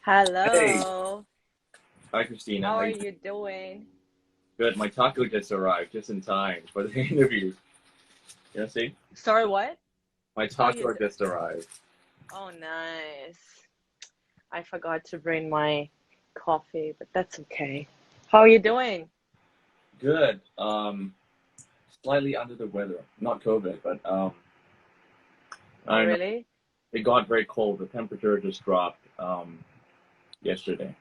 Hey, Hello. hi Christina. How How are you you doing? doing? Good. My taco just arrived just in time for the interview. You see? Sorry, what? My Oh, you. taco just arrived. Oh, nice. I forgot to bring my coffee, but that's okay. How are you doing? Good. Slightly under the weather. Not COVID, but Oh, I don't know. really? It got very cold. The temperature just dropped yesterday.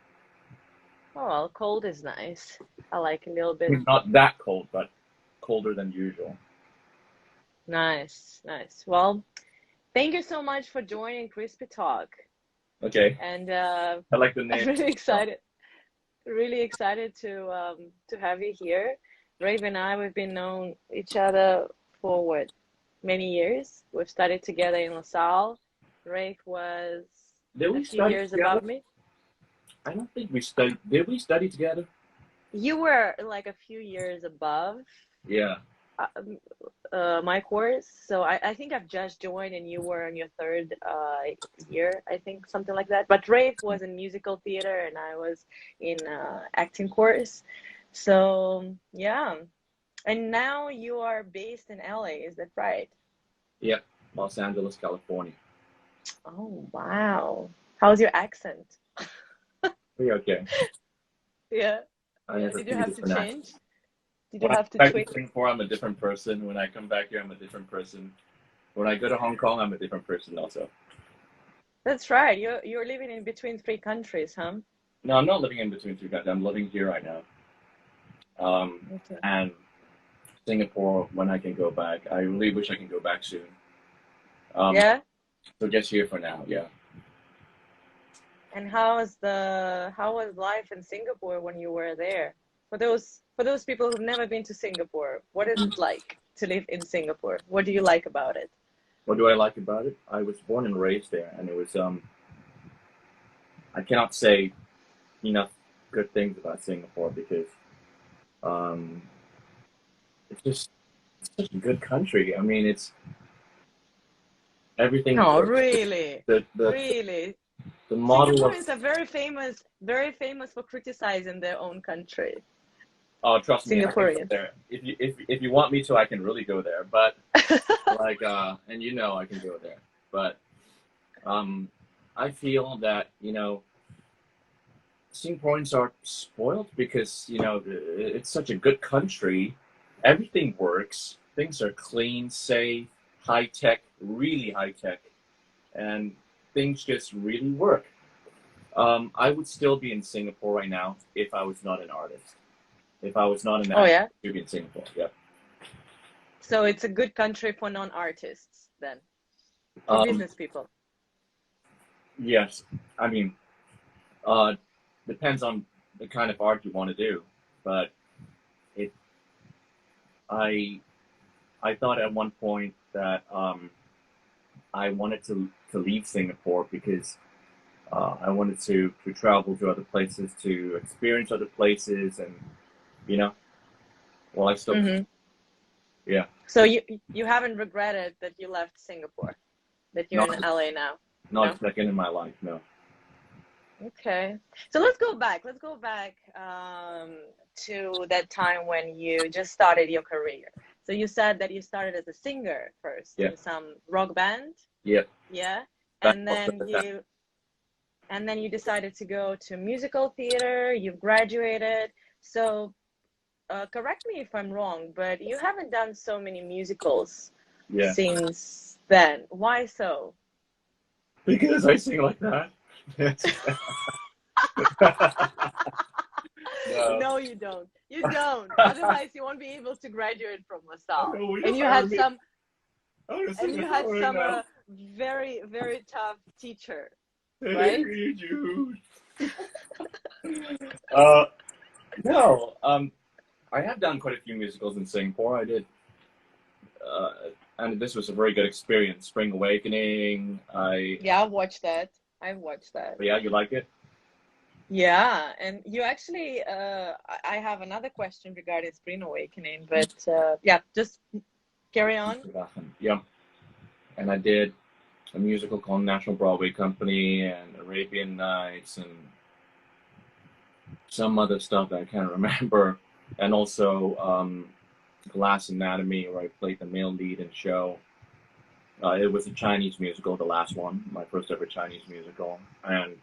Oh, well, cold is nice. I like a little I bit. mean, not that cold, but colder than usual. Nice, nice. Well, thank you so much for joining Krispy Talk. Okay. And I like the I'm name. really excited. Really excited to have you here. Rayve and I, we've been known each other for what, many years. We've studied together in LaSalle. Rayve was Did a we few study years together? above me. I don't think we studied. Did we study together? You were like a few years above Yeah. uh, um, my course. So I think I've just joined and you were in your third year, I think, something like that. But Rayve was in musical theater and I was in acting course. So yeah. And now you are based in LA, is that right? Yep. Los Angeles, California. Oh, wow. How's your accent? Pretty okay. Yeah. I Yeah. have a Did you few have to different change? accents. Did you When I have to come back to tweak? Singapore, I'm a different person. When I come back here, I'm a different person. When I go to Hong Kong, I'm a different person also. That's right. You're living in between three countries, huh? No, I'm not living in between two countries. I'm living here right now. Okay. And Singapore, when I can go back, I really wish I can go back soon. Um, Yeah. so just here for now, yeah. And how was life in Singapore when you were there? For those people who've never been to Singapore, what is it like to live in Singapore? What do you like about it? What do I like about it? I was born and raised there, and it was I cannot say enough good things about Singapore because um, it's just it's such a good country. I mean, it's everything Oh, works. really? The the Really? the model of Singaporeans are very famous for criticizing their own country. oh, trust me, I can go Singaporeans. there. If you want me to, I can really go there. But like and I can go there. But um I feel that, Singaporeans are spoiled because, it's such a good country. Everything works. Things are clean, safe, high tech, really high tech, and things just really work. I would still be in Singapore right now if I was not an artist. If I was not an Oh actor, yeah. I'd be in Singapore. Yeah. So it's a good country for non-artists then, for Um, business people. yes. I mean, uh, depends on the kind of art you want to do, but it. I I thought at one point that I wanted to leave Singapore because I wanted to travel to other places, to experience other places, and you know, well, I still, Hmm. yeah, So you haven't regretted that you left Singapore, that you're in not LA now? not No? a second in my life, no. Okay. So let's go back. Let's go back to that time when you just started your career. So you said that you started as a singer first Yeah, in some rock band, yeah, yeah? that's And also then the time. you decided to go to musical theater, you've graduated. So correct me if I'm wrong, but you haven't done so many musicals Yeah, since then. Why so? because I sing like that. No, No, you don't. You don't. Otherwise, you won't be able to graduate from LaSalle. no, we And don't you hire had me. some, I'm gonna and sing you a had song right some now. very, very tough teacher, right? Hey, Jude. Uh, no, I have done quite a few musicals in Singapore. I did, uh, and this was a very good experience. Spring Awakening. Yeah, I've watched that. I've watched that. Yeah, you like it? Yeah, and you actually, I have another question regarding Spring Awakening, but yeah, just carry on. Yeah, and I did. a musical called National Broadway Company and Arabian Nights and some other stuff that I can't remember. And also Glass Anatomy, where I played the male lead in show. It was a Chinese musical, the last one, my first ever Chinese musical. And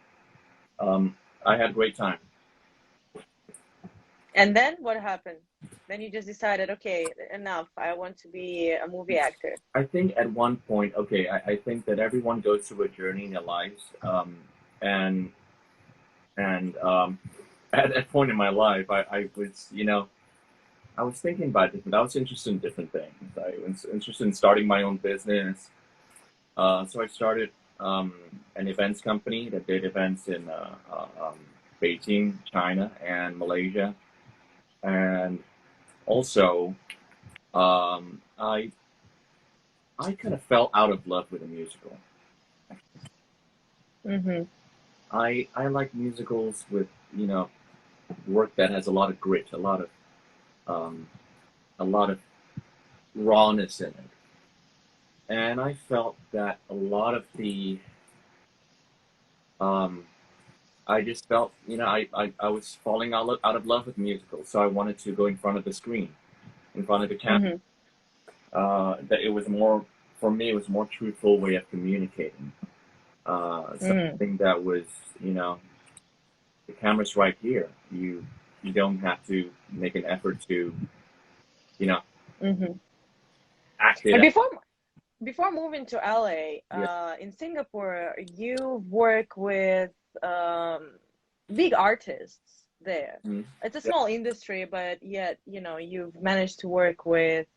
I had a great time. And then what happened? Then you just decided, okay, enough. I want to be a movie actor. I think at one point, okay, I think that everyone goes through a journey in their lives. And at that point in my life, I was, I was thinking about different, I was interested in different things. I was interested in starting my own business. So I started an events company that did events in Beijing, China, and Malaysia. And also, I kind of fell out of love with a musical. Mm-hmm. I like musicals with, work that has a lot of grit, a lot of rawness in it. And I felt that a lot of the, I just felt, I was falling out of love with musicals. So I wanted to go in front of the screen, in front of the camera. That it was more, for me, it was a more truthful way of communicating. Something that was, the camera's right here. You don't have to make an effort to, act it And out. before moving to LA, in Singapore, you work with big artists there. It's a small industry, but yet, you've managed to work with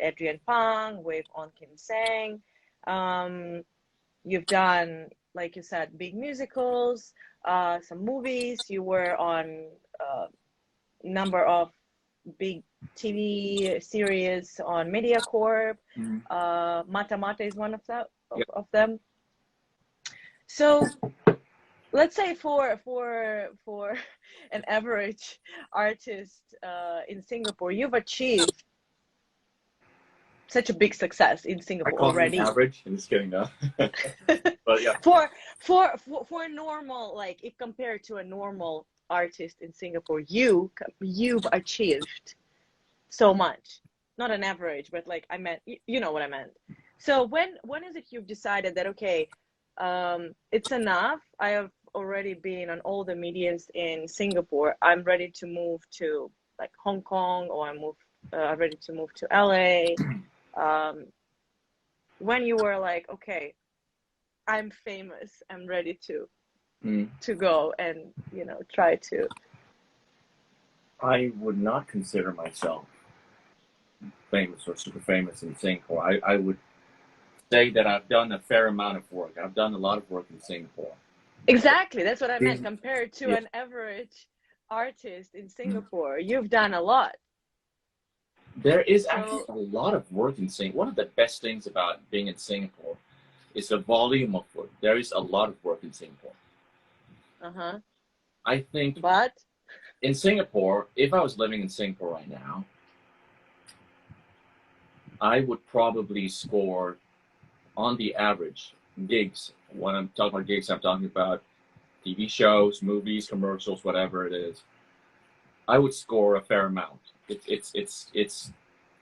Adrian Pang, with On Kim Sang. You've done, like you said, big musicals, some movies. You were on a number of big TV series on MediaCorp. Mata Mata is one of them. So let's say for an average artist in Singapore, you've achieved such a big success in Singapore already. Average. I'm just kidding, no. But yeah. For normal, like if compared to a normal artist in Singapore, you've achieved so much. Not an average, but like I meant, you know what I meant. So when is it you've decided that, okay, it's enough. I have already been on all the medias in Singapore. I'm ready to move to like Hong Kong, or I'm ready to move to LA. When you were like, okay, I'm famous, I'm ready to go and try to. I would not consider myself famous or super famous in Singapore. I would say that I've done a fair amount of work. I've done a lot of work in Singapore. Exactly, that's what I meant. Compared to an average artist in Singapore, you've done a lot. There is actually a lot of work in Singapore. One of the best things about being in Singapore is the volume of work. There is a lot of work in Singapore. I think, but in Singapore, if I was living in Singapore right now, I would probably score, on the average, gigs. When I'm talking about gigs, I'm talking about TV shows, movies, commercials, whatever it is. I would score a fair amount. It's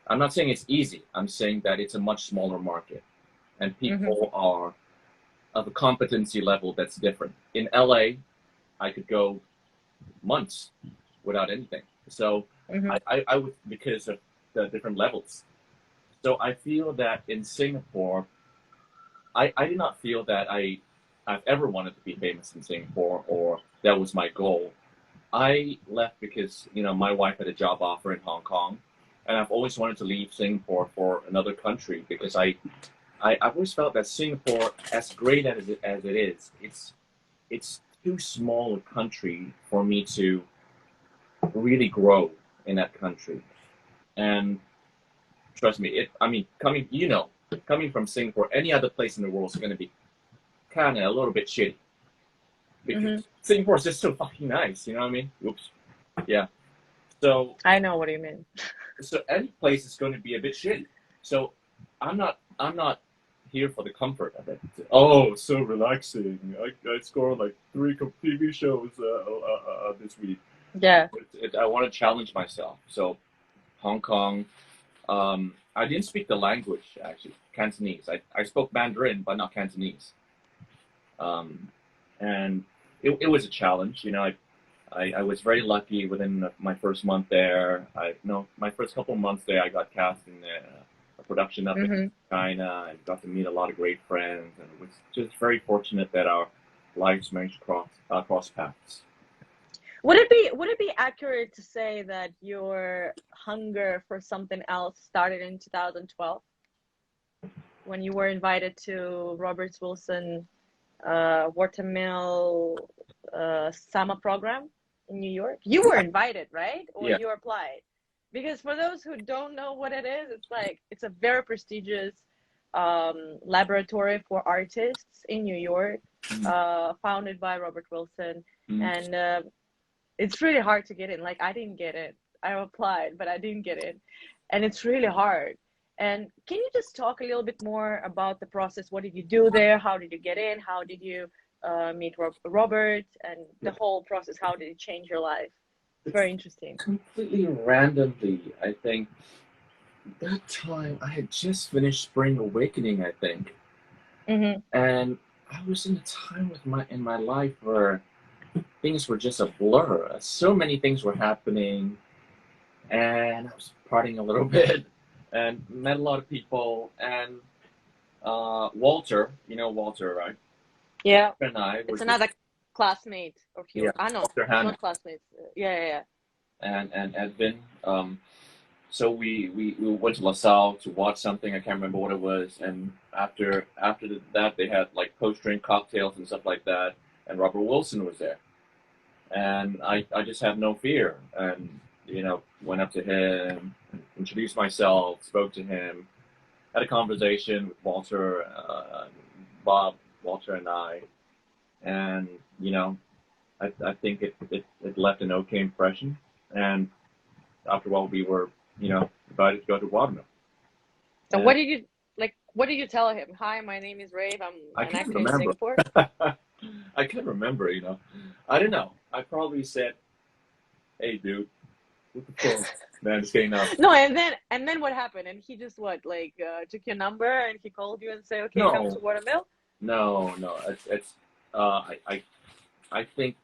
I'm not saying it's easy. I'm saying that it's a much smaller market, and people are of a competency level that's different. In LA, I could go months without anything. So I would, because of the different levels. So I feel that in Singapore, I did not feel that I've ever wanted to be famous in Singapore, or that was my goal. I left because, my wife had a job offer in Hong Kong, and I've always wanted to leave Singapore for another country, because I've always felt that Singapore, as great as it is, it's too small a country for me to really grow in that country. And trust me, coming from Singapore, any other place in the world is going to be kind of a little bit shitty. Because Singapore is just so fucking nice, you know what I mean? Oops. Yeah. So I know what you mean. So any place is going to be a bit shitty. So I'm not here for the comfort of it. Oh, so relaxing. I scored like 3 TV shows this week. Yeah. I want to challenge myself. So Hong Kong, I didn't speak the language, actually, Cantonese. I spoke Mandarin, but not Cantonese. And it was a challenge. I was very lucky within my first month there. My first couple of months there, I got cast in a production up in China and got to meet a lot of great friends. And it was just very fortunate that our lives managed to cross paths. Would it be accurate to say that your hunger for something else started in 2012 when you were invited to Robert Wilson Watermill summer program in New York? You were invited, right? Or Yeah. you applied? Because for those who don't know what it is, it's a very prestigious laboratory for artists in New York, founded by Robert Wilson, and it's really hard to get in. Like, I didn't get it. I applied, but I didn't get it, and it's really hard. And can you just talk a little bit more about the process? What did you do there? How did you get in? How did you meet Robert, and the whole process? How did it change your life? Very interesting. Completely randomly, I think. That time, I had just finished Spring Awakening, I think, and I was in a time in my life where things were just a blur. So many things were happening, and I was partying a little bit, and met a lot of people. And Walter, you know Walter, right? Yeah, And I it's another classmate of yours. Yeah, I know, Walter Hannah. not classmates. Yeah. And Edvin. So we went to LaSalle to watch something. I can't remember what it was. And after that, they had like post-drink cocktails and stuff like that. And Robert Wilson was there. And I just had no fear. And, went up to him, introduced myself, spoke to him, had a conversation with Walter, Bob, Walter, and I. And, I think it left an okay impression. And after a while, we were, invited to go to Watermill. So what did you tell him? Hi, my name is Rayve. I'm an actor in Singapore. I can't remember, I don't know. I probably said, hey, dude, what the fuck? Man, just kidding. No, and then what happened? And he just took your number and he called you and said, okay, No. come to Watermill? No. It's I think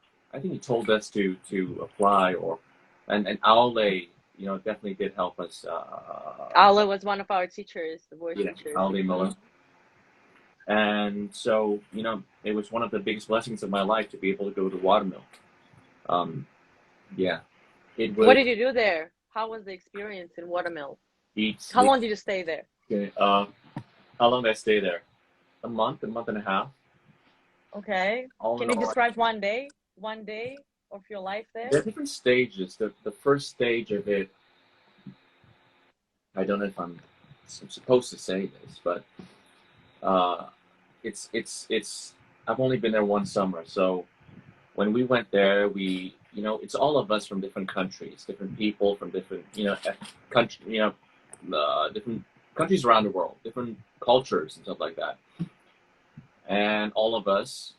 he told us to apply, and Aule, definitely did help us. Aule was one of our teachers, the voice teachers. Aule Miller. And so, it was one of the biggest blessings of my life to be able to go to Watermill. It was. What did you do there? How was the experience in Watermill? How long did you stay there? Okay. How long did I stay there? A month and a half. Okay. Can you describe one day of your life there? There are different stages. The first stage of it, I don't know if I'm supposed to say this, but it's I've only been there one summer. So when we went there, it's all of us from different countries, different people from different, different countries around the world, different cultures and stuff like that. And all of us,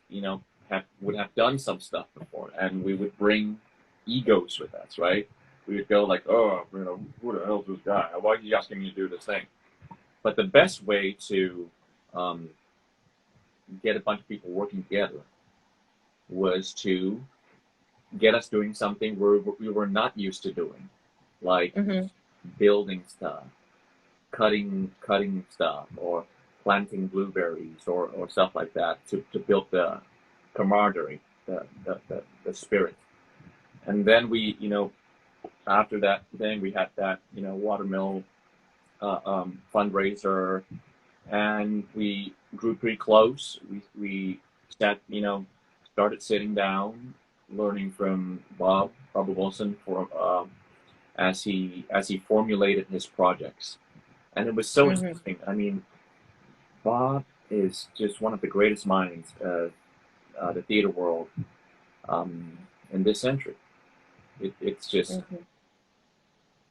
would have done some stuff before, and we would bring egos with us, right? We would go like, oh, who the hell is this guy? Why are you asking me to do this thing? But the best way to get a bunch of people working together was to get us doing something we were not used to doing, like building stuff, cutting stuff, or planting blueberries or stuff like that to build the camaraderie, the spirit. And then we, after that thing, we had that, Watermill fundraiser, and we grew pretty close. We started sitting down, learning from Robert Wilson as he formulated his projects. And it was so interesting. I mean, Bob is just one of the greatest minds of the theater world in this century. It's just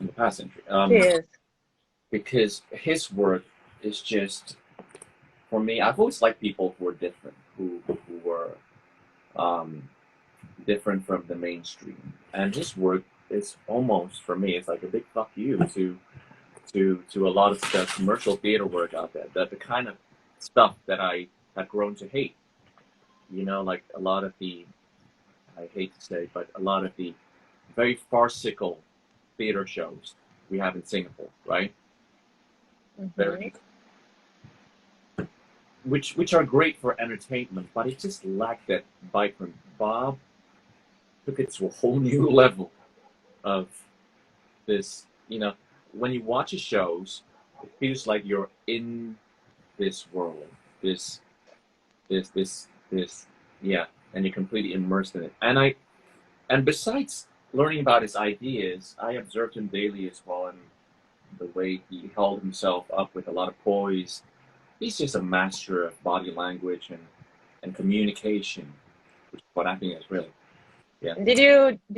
in the past century. Yes. Because his work is just for me, I've always liked people who are different, who were um, different from the mainstream. And his work is almost, for me, it's like a big fuck you to a lot of the commercial theater work out there. The kind of stuff that I have grown to hate. You know, like a lot of the, I hate to say, but a lot of the very farcical theater shows we have in Singapore, right? Very, which are great for entertainment, but it just lacked that vibrant. Bob took it to a whole new level of this. You know, when you watch his shows, it feels like you're in this world, this, this, yeah, and you're completely immersed in it. And besides learning about his ideas, I observed him daily as well, and the way he held himself up with a lot of poise. He's just a master of body language and communication, which is what acting is really. Yeah. Did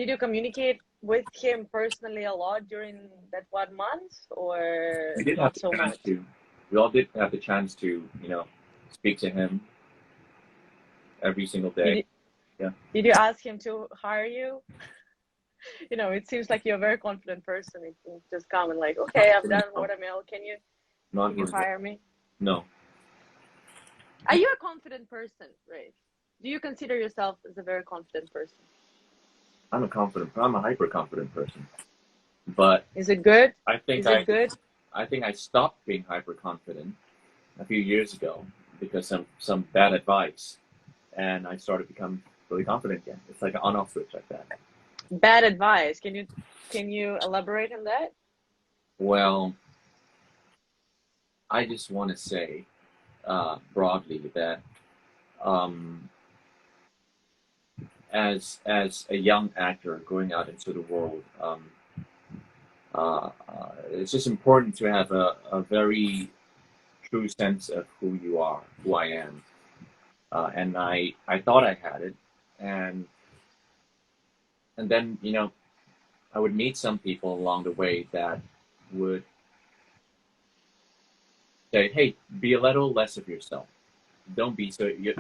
you communicate with him personally a lot during that 1 month, or We did have not the so chance much? to. We all did have the chance to, speak to him every single Did day. you, Yeah. did you ask him to hire you? It seems like you're a very confident person. It can just come and like, okay, I've done No, watermill. Can you not can you his. hire me? No, Are you a confident person, Ray? Do you consider yourself as a very confident person? I'm a hyper confident person, but Is it good? I think Is it good? I think I stopped being hyper confident a few years ago because some bad advice, and I started to become really confident again. It's like an on-off switch like that. Bad advice. Can you elaborate on that? Well, I just want to say broadly that um, as a young actor going out into the world, it's just important to have a very true sense of who you are, who I am, and I thought I had it, and then I would meet some people along the way that would say, "Hey, be a little less of yourself. Don't be so you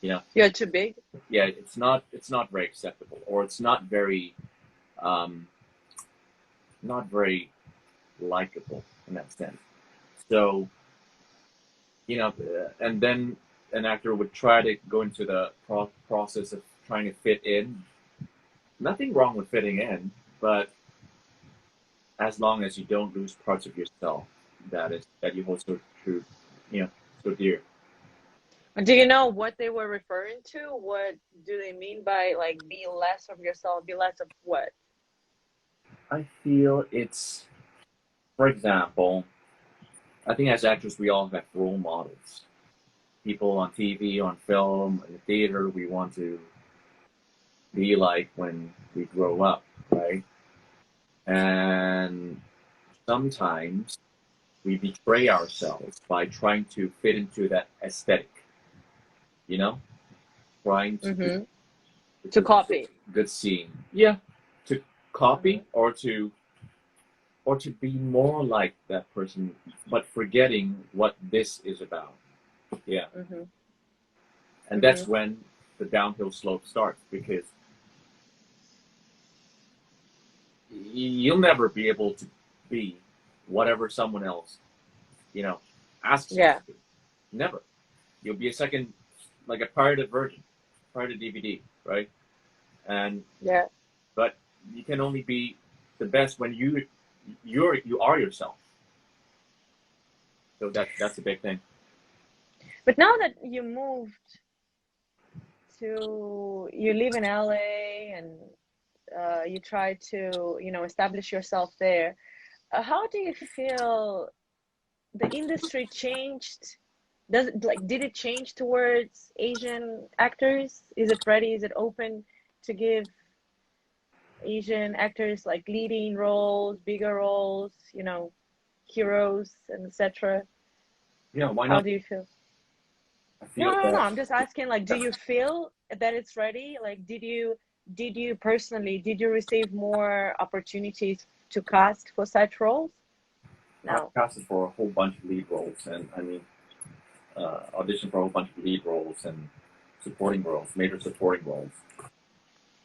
know You're too big. yeah, it's not very acceptable, or it's um, not very likable in that sense." So and then an actor would try to go into the process of trying to fit in. Nothing wrong with fitting in, but as long as you don't lose parts of yourself that you hold so true, you know, so dear. Do you know what they were referring to? What do they mean by like be less of yourself? Be less of what? I feel it's, for example, I think as actors we all have role models. People on TV, on film, in the theater, we want to be like when we grow up, right? And sometimes we betray ourselves by trying to fit into that aesthetic, you know, trying to Mm-hmm. To produce a copy. good scene. Yeah, to Mm-hmm. copy or to be more like that person, but forgetting what this is about. Yeah, Mm-hmm. and Mm-hmm. that's when the downhill slope starts because you'll never be able to be whatever someone else, you know, asks you Yeah. to be. Never. You'll be a second, like a pirated version, pirated DVD, right? And Yeah. but you can only be the best when you are yourself. So that's a big thing. But now that you live in LA and you try to, establish yourself there, how do you feel the industry changed? Did it change towards Asian actors? Is it ready? Is it open to give Asian actors like leading roles, bigger roles, heroes, and etc.? Yeah, why How not? do you feel? I No, feel no, no. that I'm just asking, like, do you feel that it's ready? Like, did you personally, did you receive more opportunities to cast for such roles? I No. casted for a whole bunch of lead roles, and I mean, auditioned for a whole bunch of lead roles and supporting roles, major supporting roles,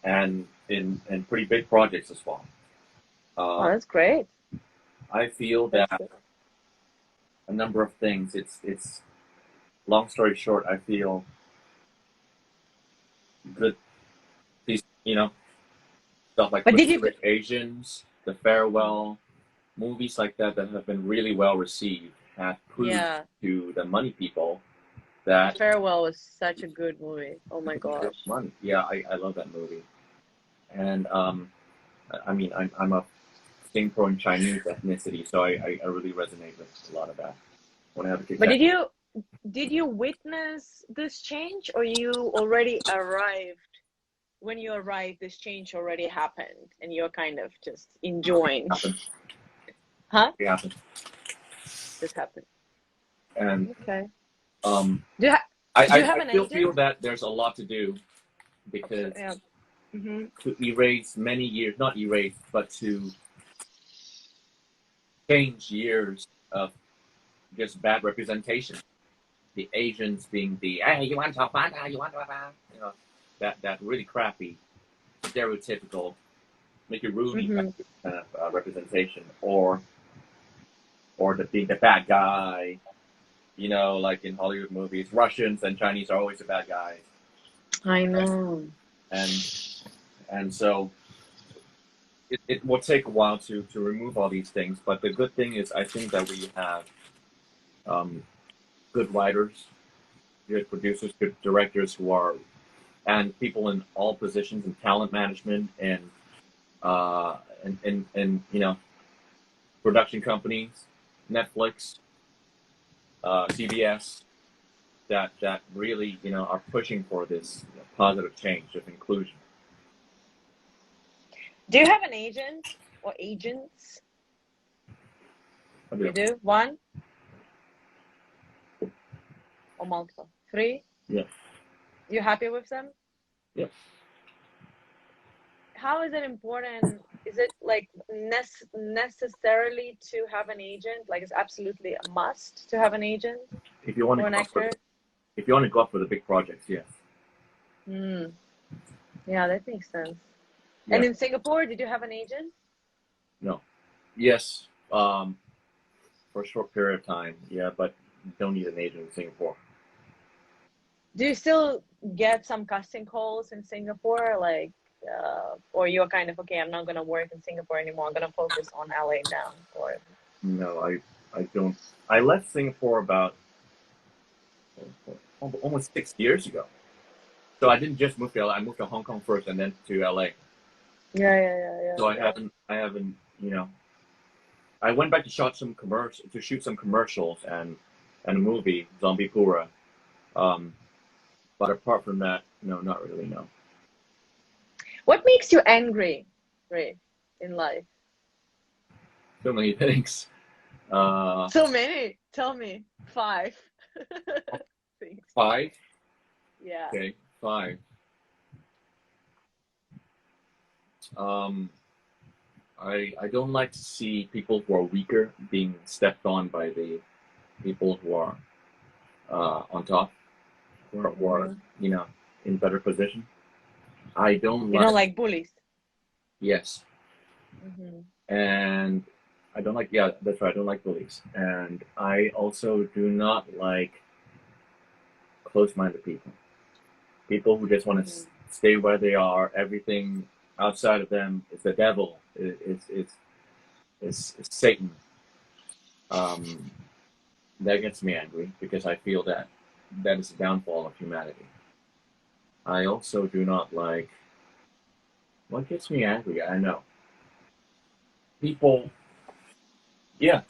and in pretty big projects as well. Oh, that's great. I feel That's that good. a number of things. It's long story short. I feel good. These stuff like But did you? Pacific Asians, The Farewell, movies like that have been really well received have proved Yeah, to the money people that Farewell was such a good movie. Oh my gosh. money. Yeah, I love that movie. And I mean, I'm a Singaporean Chinese ethnicity, so I really resonate with a lot of that. When I have a kid, But did you witness this change, or you already arrived? When you arrived, this change already happened, and you're kind of just enjoying. happen. Huh? It happen. Just happened. And Okay. um, Do you, do you have I an still agent? feel that there's a lot to do because Yeah. Mm-hmm. to erase many years, not erase, but to change years of just bad representation. The Asians being the hey, you want to talk about that? You want to talk about that really crappy, stereotypical, make you rudy Mm-hmm. kind of representation, or being the bad guy. Like in Hollywood movies, Russians and Chinese are always the bad guys, I know. and so it will take a while to remove all these things. But the good thing is, I think that we have good writers, good producers, good directors and people in all positions in talent management and production companies, Netflix, CBS, that really are pushing for this positive change of inclusion. Do you have an agent or agents? You do? One or multiple? Three? Yeah. You happy with them? Yeah. How is it important? Is it like necessarily to have an agent? Like it's absolutely a must to have an agent If you want or to an actor? if you want to go up for the big projects, yes. Yeah, that makes sense. Yeah. And in Singapore, did you have an agent? No. Yes. For a short period of time, yeah, but you don't need an agent in Singapore. Do you still get some casting calls in Singapore, like, or you're kind of okay? I'm not gonna work in Singapore anymore. I'm gonna focus on LA now. Or No, I don't. I left Singapore about almost 6 years ago. So I didn't just move to LA. I moved to Hong Kong first, and then to LA. yeah. So I haven't. I went back to shoot some commercials and a movie, Zombie Pura. But apart from that, no, not really. No. What makes you angry, Ray, in life? So many things. So many. Tell me. 5 things. 5. Yeah. Okay, 5. I don't like to see people who are weaker being stepped on by the people who are on top, who are in better position. I don't You like. don't like bullies. Yes. Mm-hmm. And I don't like. Yeah, that's right. I don't like bullies, and I also do not like close-minded people. People who just want to stay where they are. Everything outside of them is the devil. It's Satan. That gets me angry because I feel that is the downfall of humanity. I also do not like. What gets me angry? I know. People. Yeah,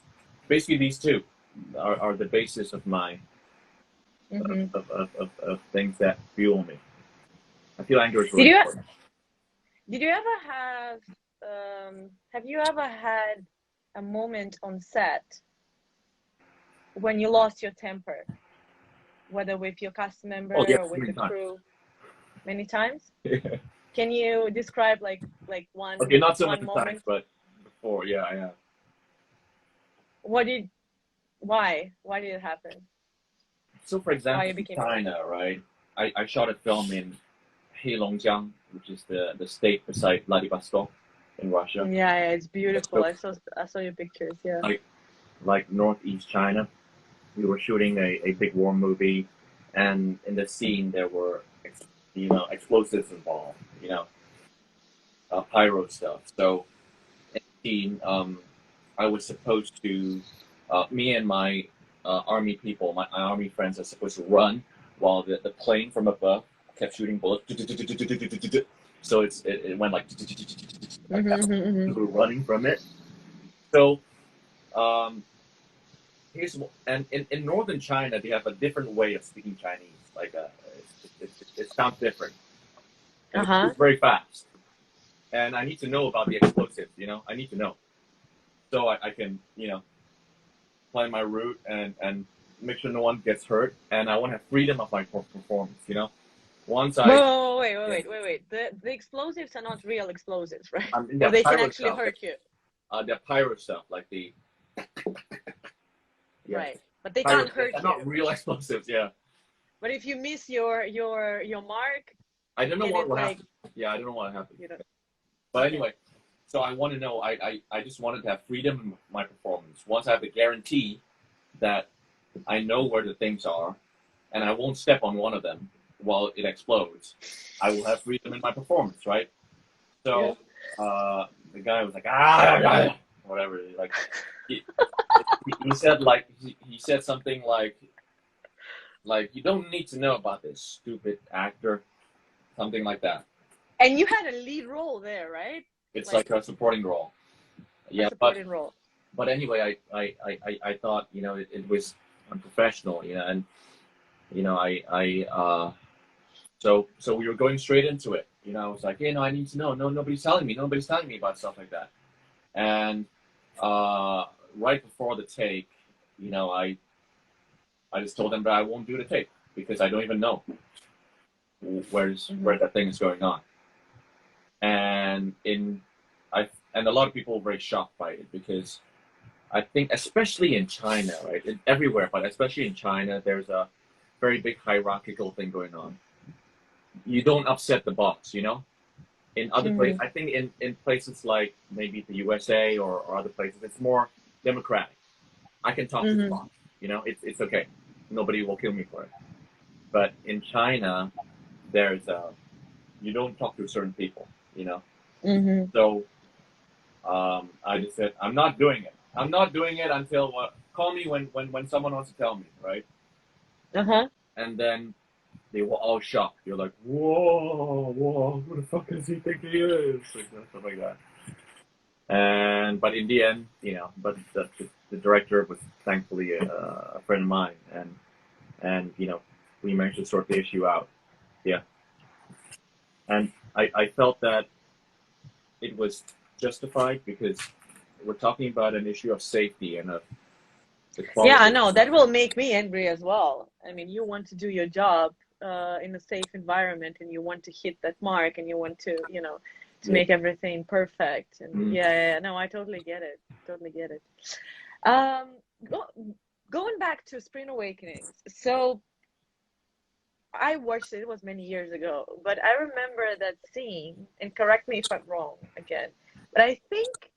basically these two are the basis of my of things that fuel me. I feel anger is really important. Did you ever have you ever had a moment on set when you lost your temper, whether with your cast member or with the crew? Many times? Yeah. Can you describe like one Okay, not so one many moment? times, but before, yeah, I have. Why did it happen? so for Why example, you in became China, right? I shot a film in Heilongjiang, which is the state beside Vladivostok in Russia. Yeah, yeah, it's beautiful. So I saw your pictures. Yeah. like northeast China, we were shooting a big war movie, and in the scene there were explosives involved, pyro stuff. So in the scene, I was supposed to, me and my army people, my army friends, are supposed to run while the plane from above kept shooting bullets. So it went like like that. We were running from it. So um, and in northern China they have a different way of speaking Chinese. Like it sounds different, and Uh-huh. it's very fast. And I need to know about the explosives. I need to know so I can plan my route and make sure no one gets hurt. And I want to have freedom of my performance. Once I yeah, Wait. The explosives are not real explosives, right? I'm in Or that they can pyro actually stuff. hurt you. The pyro stuff, like the yes, Right. But they pyro. can't hurt They're you. not real explosives. Yeah, But if you miss your mark, I don't know get what it will like happen. Yeah, I don't know what happened. you know. But Okay. anyway, so I want to know. I just wanted to have freedom in my performance. Once I have the guarantee that I know where the things are, and I won't step on one of them while it explodes, I will have freedom in my performance, right? Yeah. So the guy was like, whatever. Like he said, like he said something like you don't need to know about this stupid actor, something like that. And you had a lead role there, right? It's Like like a supporting role. a Yeah, supporting role. but anyway, I thought it was unprofessional, and so we were going straight into it. I was like, I need to know. No, nobody's telling me about stuff like that. And right before the take, I just told them that I won't do the take because I don't even know where that thing is going on. And and a lot of people were very shocked by it because I think, especially in China, right, everywhere, but especially in China, there's a very big hierarchical thing going on. You don't upset the boss. In other places, I think in places like maybe the USA or other places, it's more democratic. I can talk to the boss. It's okay. Nobody will kill me for it. But in China, there's you don't talk to certain people. So I just said I'm not doing it. I'm not doing it until call me when someone wants to tell me, right? Uh-huh. And then they were all shocked. They're like, whoa, who the fuck does he think he is? Like, stuff like that. But in the end, but the director was thankfully a friend of mine, and we managed to sort the issue out. Yeah, and I felt that it was justified because we're talking about an issue of safety and of the Yeah, I quality. know. That will make me angry as well. I mean, you want to do your job in a safe environment and you want to hit that mark and you want to, to make everything perfect. And yeah, no, I totally get it. Totally get it. Um, going back to Spring Awakenings. So I watched it, it was many years ago, but I remember that scene, and correct me if I'm wrong again, but I think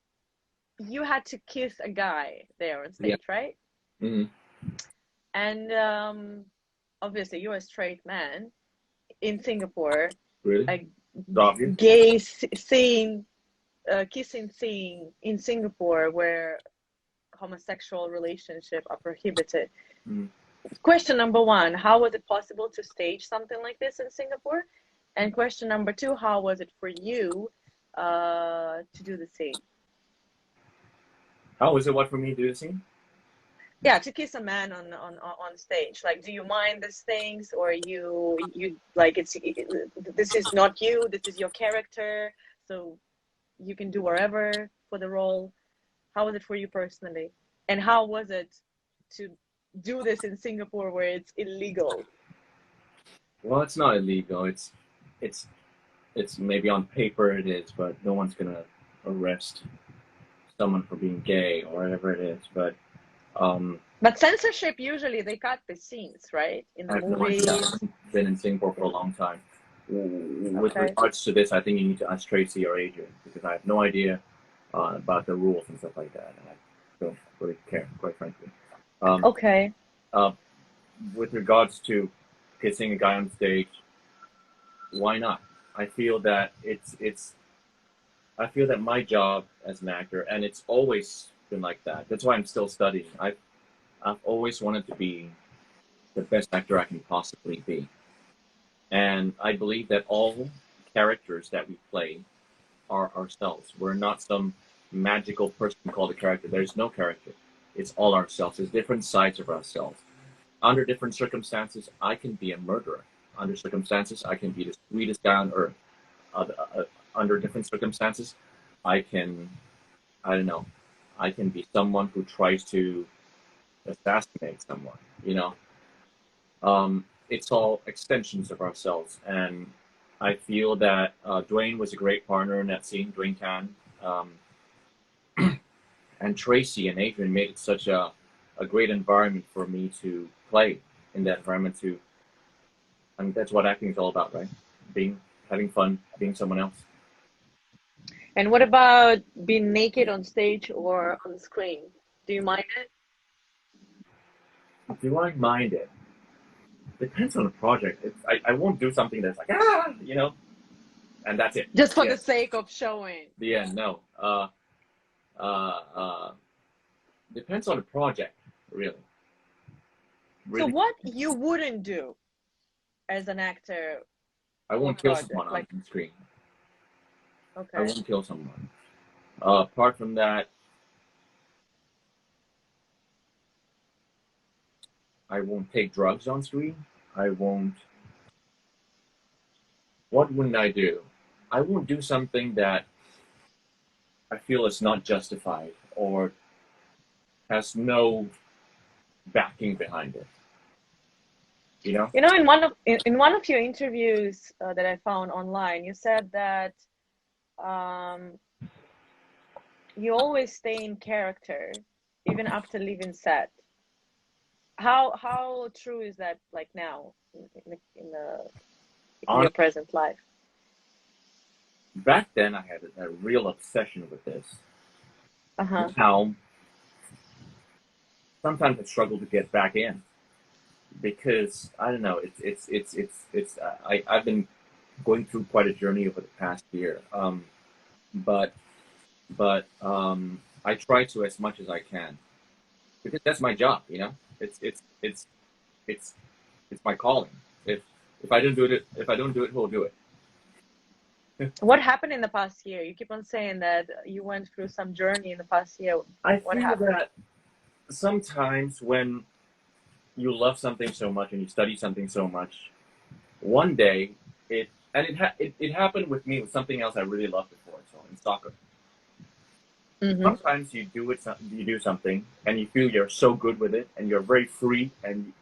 you had to kiss a guy there on stage, right? Mm-hmm. And obviously you're a straight man in Singapore. Really? A gay scene, kissing scene in Singapore where homosexual relationships are prohibited. Question number one, how was it possible to stage something like this in Singapore? And question number two, how was it for you to do the scene? How was it what for me to do the scene? Yeah, to kiss a man on stage. Like, do you mind these things, or you like this is not you, this is your character, so you can do whatever for the role? How was it for you personally? And how was it to do this in Singapore where it's illegal? Well, it's not illegal. It's maybe on paper it is, but no one's gonna arrest someone for being gay or whatever it is. But But censorship, usually they cut the scenes, right? In I the have no idea. I movies. haven't been in Singapore for a long time. With Okay. regards to this, I think you need to ask Tracy or Adrian, because I have no idea about the rules and stuff like that, and I don't really care, quite frankly. Okay. Uh, with regards to kissing a guy on stage, why not? I feel that I feel that my job as an actor, and it's always been like that. That's why I'm still studying. I've always wanted to be the best actor I can possibly be. And I believe that all characters that we play are ourselves. We're not some magical person called a character. There's no character. It's all ourselves. There's different sides of ourselves. Under different circumstances, I can be a murderer. Under circumstances, I can be the sweetest guy on earth. Under different circumstances, I can, I don't know, I can be someone who tries to assassinate someone, you know? It's all extensions of ourselves. And I feel that Dwayne was a great partner in that scene, Dwayne Can. And Tracy and Adrian made it such a great environment for me to play in that environment too. I mean, that's what acting is all about, right? Having fun, being someone else. And what about being naked on stage or on screen? Do you mind it? Do I mind it? Depends on the project. I won't do something that's like, you know, and that's it. Just for the sake of showing. The end, no. Depends on the project, really. So what you wouldn't do as an actor? I won't kill someone on screen. Okay. I won't kill someone. Apart from that, I won't take drugs on screen. I won't. What wouldn't I do? I won't do something that I feel is not justified or has no backing behind it. You know? You know, in one of your interviews that I found online, you said that you always stay in character even after leaving set. How true is that, like now in your present life? Back then, I had a real obsession with this. Now, sometimes I struggle to get back in because I don't know. I've been going through quite a journey over the past year. But I try to as much as I can because that's my job. You know, it's my calling. If I don't do it, who'll do it? What happened in the past year? You keep on saying that you went through some journey in the past year. What happened? That sometimes when you love something so much and you study something so much, one day it happened with me with something else I really loved before, so in soccer. Sometimes you do something and you feel you're so good with it and you're very free and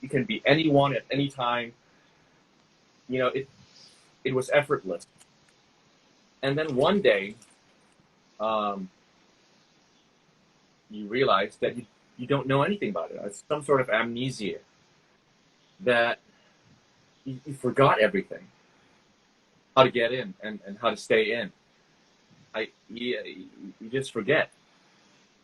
you can be anyone at any time. You know, it was effortless. And then one day, you realize that you don't know anything about it. It's some sort of amnesia that you forgot everything, how to get in and how to stay in. You just forget.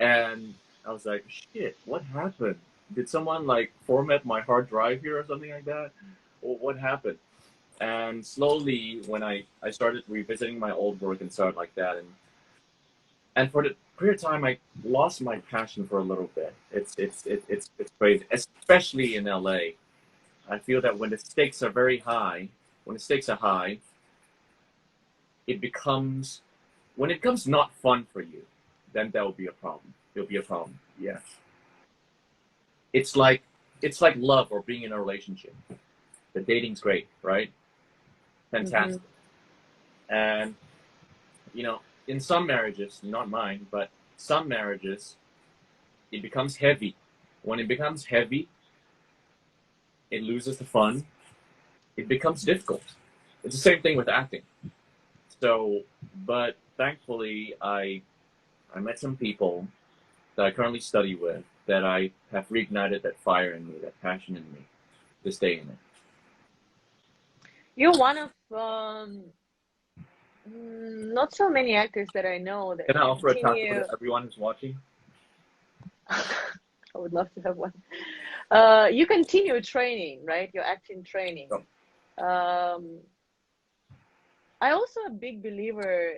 And I was like, shit, what happened? Did someone like format my hard drive here or something like that? Or what happened? And slowly, when I started revisiting my old work and started like that, and for the period of time, I lost my passion for a little bit. It's crazy, especially in LA. I feel that when the stakes are very high, it becomes not fun for you, then there will be a problem. There'll be a problem. Yeah. It's like love or being in a relationship. The dating's great, right? Fantastic. And you know, in some marriages, not mine, but some marriages, it becomes heavy. When it becomes heavy, it loses the fun. It becomes difficult. It's the same thing with acting. So, but thankfully, I met some people that I currently study with that I have reignited that fire in me, that passion in me to stay in it. You're one of not so many actors that I know that Can I offer a taco continue. to everyone who's watching? I would love to have one. You continue training, right? Your acting training. So, Um, I also a big believer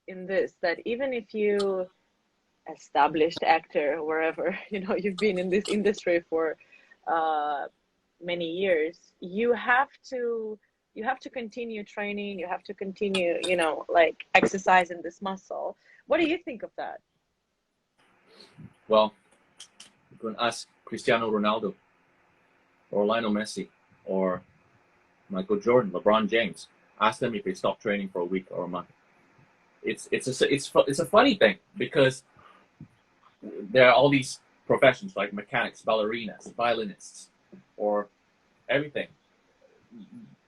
in this, that even if you established actor or wherever, you've been in this industry for uh, many years, you have to continue training, you have to continue, like exercising this muscle. What do you think of that? well, you can ask Cristiano Ronaldo or Lionel Messi or Michael Jordan, LeBron James. Ask them if they stop training for a week or a month. It's a funny thing because there are all these professions like mechanics, ballerinas, violinists, or everything.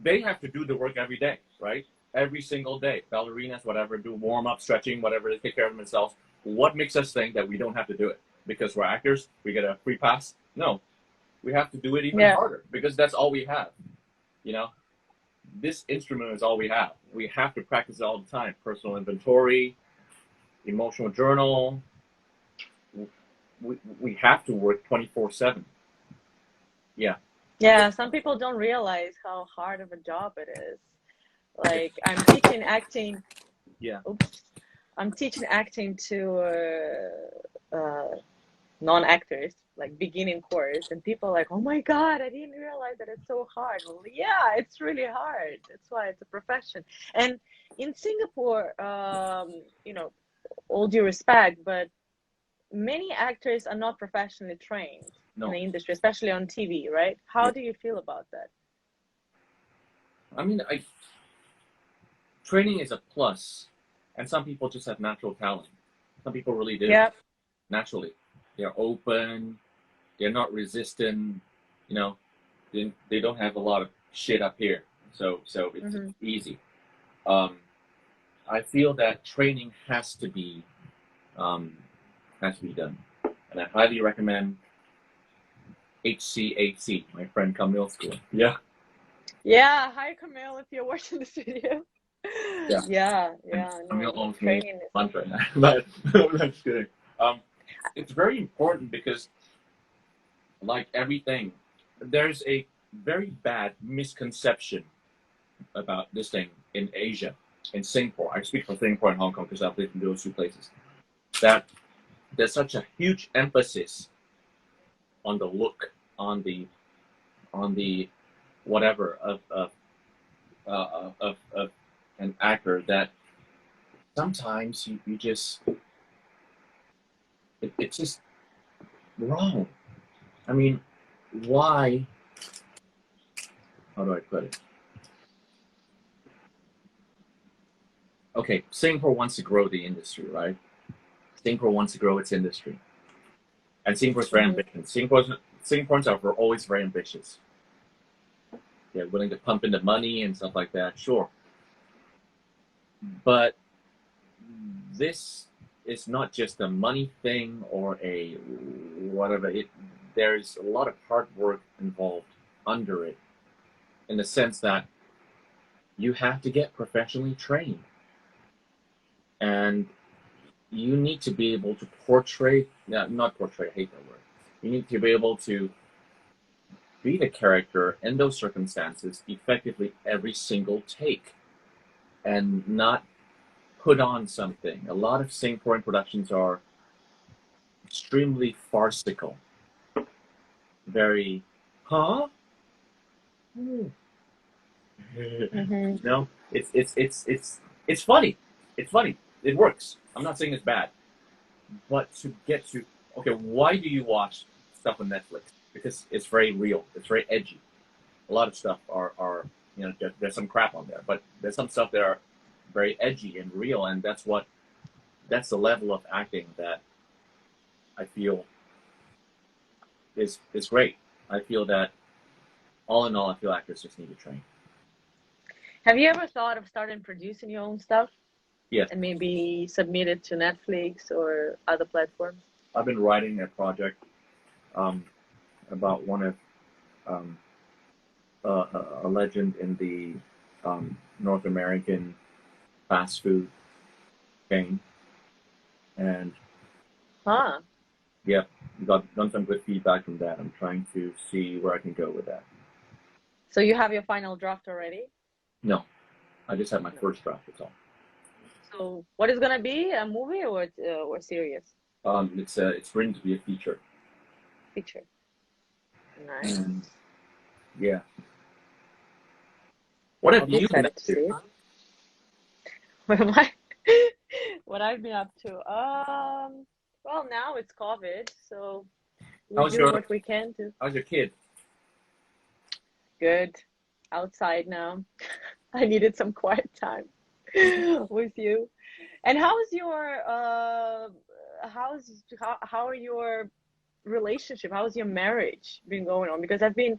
They have to do the work every day, right? Every single day. Ballerinas, whatever, do warm up, stretching, whatever, they take care of themselves. What makes us think that we don't have to do it? Because we're actors, we get a free pass? No, we have to do it even Yeah. harder because that's all we have. You know, this instrument is all we have. We have to practice it all the time. Personal inventory, emotional journal. We have to work 24/7. Yeah. Yeah, some people don't realize how hard of a job it is. Like I'm teaching acting. Yeah. Oops. I'm teaching acting to non-actors, like beginning course, and people are like, "Oh my God, I didn't realize that it's so hard." Well, yeah, it's really hard. That's why it's a profession. And in Singapore, all due respect, but many actors are not professionally trained in No. the industry, especially on TV, right? How Yeah. do you feel about that? I mean, training is a plus, and some people just have natural talent. Some people really do Yeah. naturally. They're open. They're not resistant. You know, they don't have a lot of shit up here, so it's Mm-hmm. easy. Um, I feel that training um, has to be done, and I highly recommend HCAC, my friend Camille School. Yeah, Yeah. Hi, Camille, if you're watching the studio. yeah. Yeah. And Yeah. Camille No, owns me training is. lunch right now, but I'm just kidding. Um, it's very important because, like everything, there's a very bad misconception about this thing in Asia, in Singapore. I speak for Singapore and Hong Kong because I've lived in those two places. That there's such a huge emphasis on the look, on the whatever of an actor that sometimes you just it's just wrong. I mean, why? How do I put it? Okay, Singapore wants to grow the industry, right? Singapore wants to grow its industry, and Singapore's very Mm-hmm. ambitious. Singaporeans are always very ambitious. They're willing to pump in the money and stuff like that, sure. But this is not just a money thing or a whatever. There's a lot of hard work involved under it, in the sense that you have to get professionally trained, and you need to be able to portray, not portray, I hate that word. You need to be able to be the character in those circumstances effectively every single take and not put on something. A lot of Singaporean productions are extremely farcical, very, huh? Mm-hmm. No, it's funny. It's funny. It works. I'm not saying it's bad, but to get to okay, why do you watch stuff on Netflix? Because it's very real. It's very edgy. A lot of stuff are there's some crap on there, but there's some stuff that are very edgy and real, and that's the level of acting that I feel is great. I feel that all in all, I feel actors just need to train. Have you ever thought of starting producing your own stuff Yes. and maybe submit it to Netflix or other platforms? I've been writing a project about one of um, a legend in the North American fast food chain, and Huh. yeah, done some good feedback from that. I'm trying to see where I can go with that. So you have your final draft already? No, I just had my No. first draft. That's all. So what is gonna be, a movie or series? It's written to be a feature, Feature. Nice. and yeah. What I'll have be you been excited up to see to? it. What am I? What I've been up to? Well, now it's COVID, so we How's do your what we can to. How's your kid? Good. Outside now. I needed some quiet time with you. And how are your relationship? How's your marriage been going on? Because Great.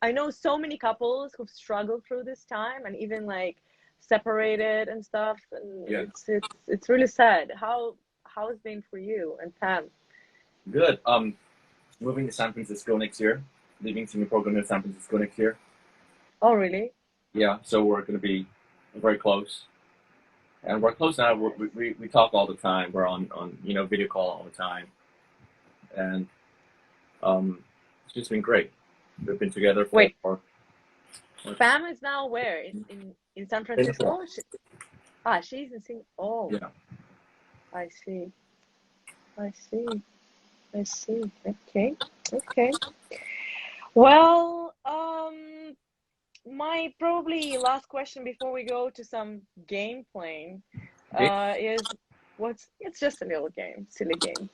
I know so many couples who've struggled through this time and even like separated and stuff, and Yeah. it's really sad. How it's been for you and Pam? Good. Moving to San Francisco next year. Leaving Singapore, going to San Francisco next year. Oh, really? Yeah. So we're going to be very close, and we're close now. We talk all the time. We're on video call all the time, and it's just been great. We've been together for Wait, Pam is now where? In San Singapore. Francisco? She's in Sing. Oh, Yeah. I see. I see. I see. Okay. Okay. Well, my probably last question before we go to some game playing, Okay. is it's just a little game, silly game.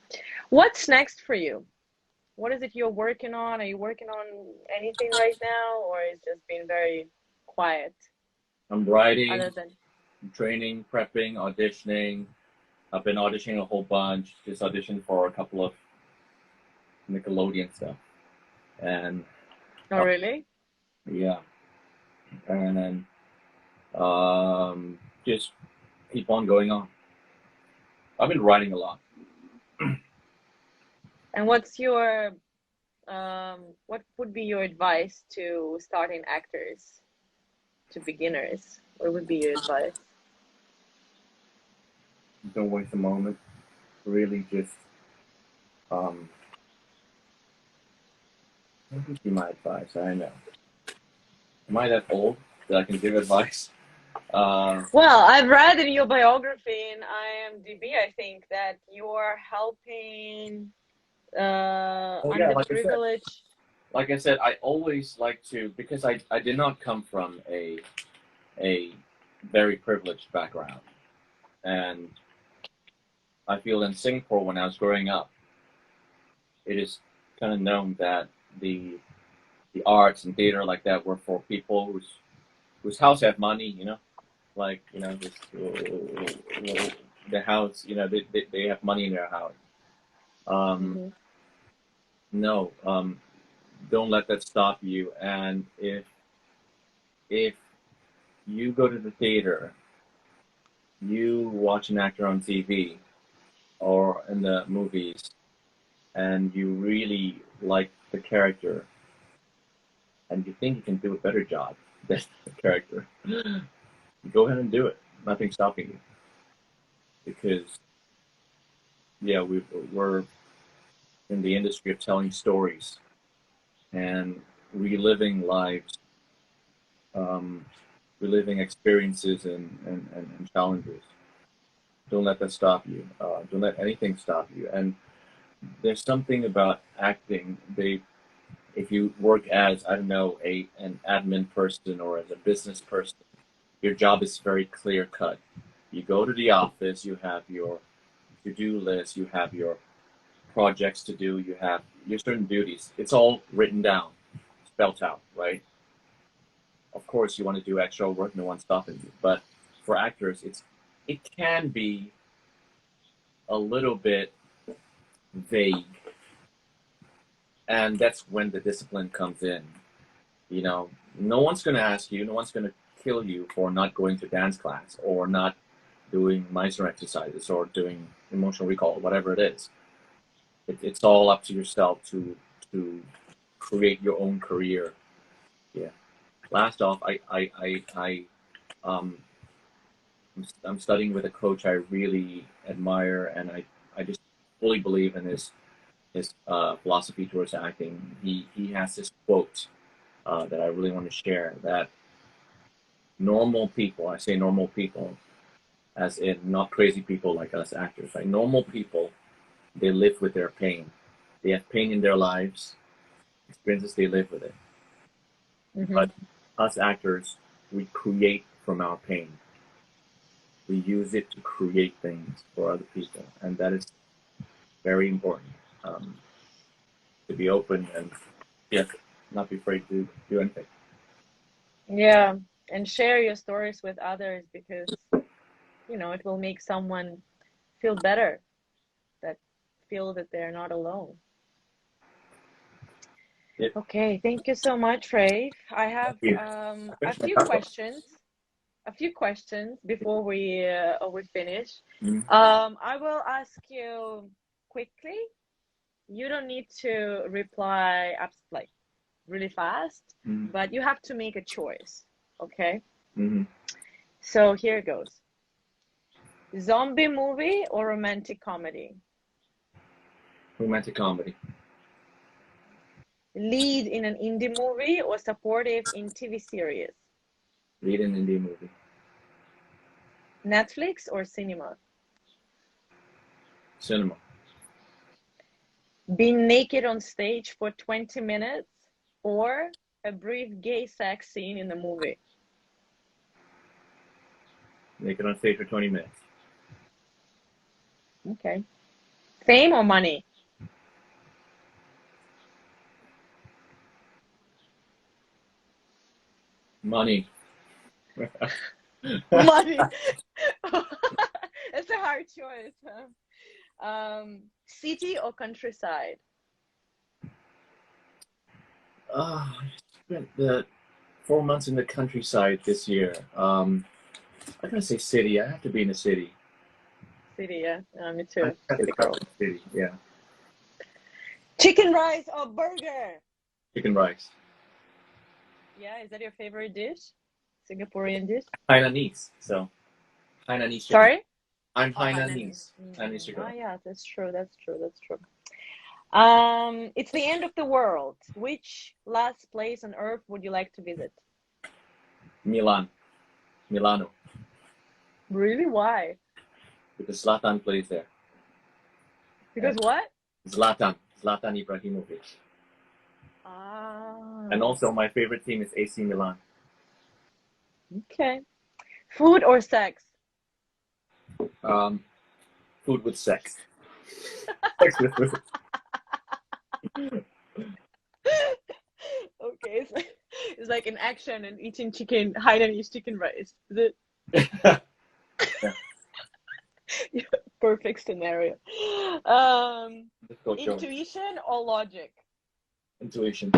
What's next for you? What is it you're working on? Are you working on anything right now, or it's just been very quiet I'm writing, other than training, prepping, auditioning. I've been auditioning a whole bunch. Just auditioned for a couple of Nickelodeon stuff, and oh, really? yeah, and then just keep on going on. I've been writing a lot. And what would be your advice to starting actors, to beginners? What would be your advice? Don't waste a moment. Really, just um, what would be my advice? I don't know. Am I that old that I can give advice? Well, I've read in your biography in IMDb, I think, that you're helping Oh yeah, underprivileged. like I said, I always like to because I did not come from a very privileged background, and I feel in Singapore when I was growing up, it is kind of known that the the arts and theater like that were for people whose house have money, like the house, they have money in their house. Um, Hmm. no, don't let that stop you. And if you go to the theater, you watch an actor on TV or in the movies, and you really like the character, and you think you can do a better job than the character, go ahead and do it. Nothing's stopping you because yeah, we're in the industry of telling stories and reliving lives, um, reliving experiences and challenges. Don't let that stop you. Don't let anything stop you. And there's something about acting. If you work as, I don't know, an admin person or as a business person, your job is very clear cut. You go to the office, you have your to-do list, you have your projects to do, you have your certain duties. It's all written down, spelled out, right? Of course, you want to do extra work, no one's stopping you. But for actors, it can be a little bit vague, and that's when the discipline comes in. No one's going to ask you, no one's going to kill you for not going to dance class or not doing Meister exercises or doing emotional recall, whatever it is. it's all up to yourself to create your own career. Yeah. Last off, um, I'm studying with a coach I really admire, and I just fully believe in his philosophy towards acting. He has this quote that I really want to share, that normal people, I say normal people, as in not crazy people like us actors, like normal people, they live with their pain. They have pain in their lives, experiences, they live with it. Mm-hmm. But us actors, we create from our pain. We use it to create things for other people, and that is very important. To be open and, yeah, not be afraid to do anything. Yeah, and share your stories with others, because it will make someone feel better, that feel that they're not alone. Yeah. Okay, thank you so much, Ray. I have Thank you. a few questions. A few questions before we finish. Mm-hmm. I will ask you quickly. You don't need to reply like really fast, Mm-hmm. but you have to make a choice. Okay? Mm-hmm. So here it goes. Zombie movie or romantic comedy? Romantic comedy. Lead in an indie movie or supportive in TV series? Lead an indie movie. Netflix or cinema? Cinema. Being naked on stage for 20 minutes or a brief gay sex scene in the movie? Make it on stage for 20 minutes. Okay. Fame or money? Money. Money. It's a hard choice, huh? City or countryside? I spent the 4 months in the countryside this year. I'm gonna say city. I have to be in the city. City, yeah. Me I too. have to City come girl. to the city. Yeah. Chicken rice or burger? Chicken rice. Yeah, is that your favorite dish? Singaporean dish? Hainanese. So Hainanese chicken. Sorry? I'm Oh, Hainanese. Hainanese. Hainanese chicken. Oh, yeah, that's true. That's true. That's true. It's the end of the world. Which last place on earth would you like to visit? Milan. Milano. Really? Why? Because Zlatan plays there. Because And what? Zlatan Ibrahimovic. Ah, And also my favorite team is AC Milan. okay. Food or sex? Food with sex. Sex with food. Okay, it's like an action and eating chicken, Hainanese chicken rice. Is Yeah. it perfect scenario? Let's go, Jones. Intuition or logic? Intuition.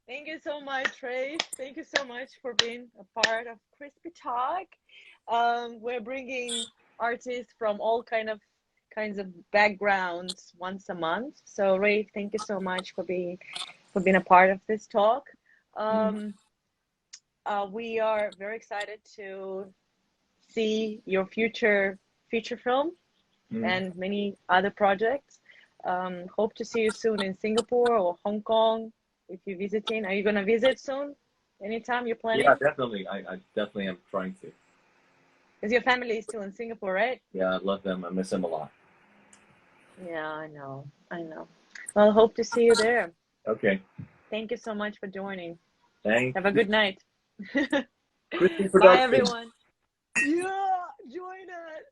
Thank you so much, Ray. Thank you so much for being a part of Krispy Talk. We're bringing artists from all kinds of backgrounds once a month. So, Ray, thank you so much for being a part of this talk. We are very excited to see your future film and many other projects. Hope to see you soon in Singapore or Hong Kong if you're visiting. Are you gonna visit soon? Anytime you're planning? Yeah, definitely. I definitely am trying to. Because your family is still in Singapore, right? Yeah, I love them. I miss them a lot. Yeah, I know. I know. Well, hope to see you there. Okay. Thank you so much for joining. Thanks. Have a good night. Krispy Bye, Production. everyone. Yeah, join us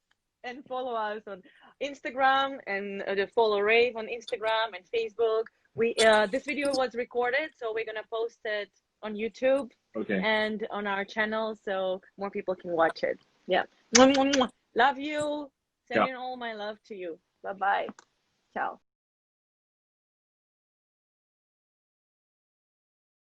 and follow us on Instagram and follow Rayve on Instagram and Facebook. This video was recorded, so we're gonna post it on YouTube Okay. and on our channel so more people can watch it. Yeah. Love you. Sending all my love to you. Bye bye. Ciao.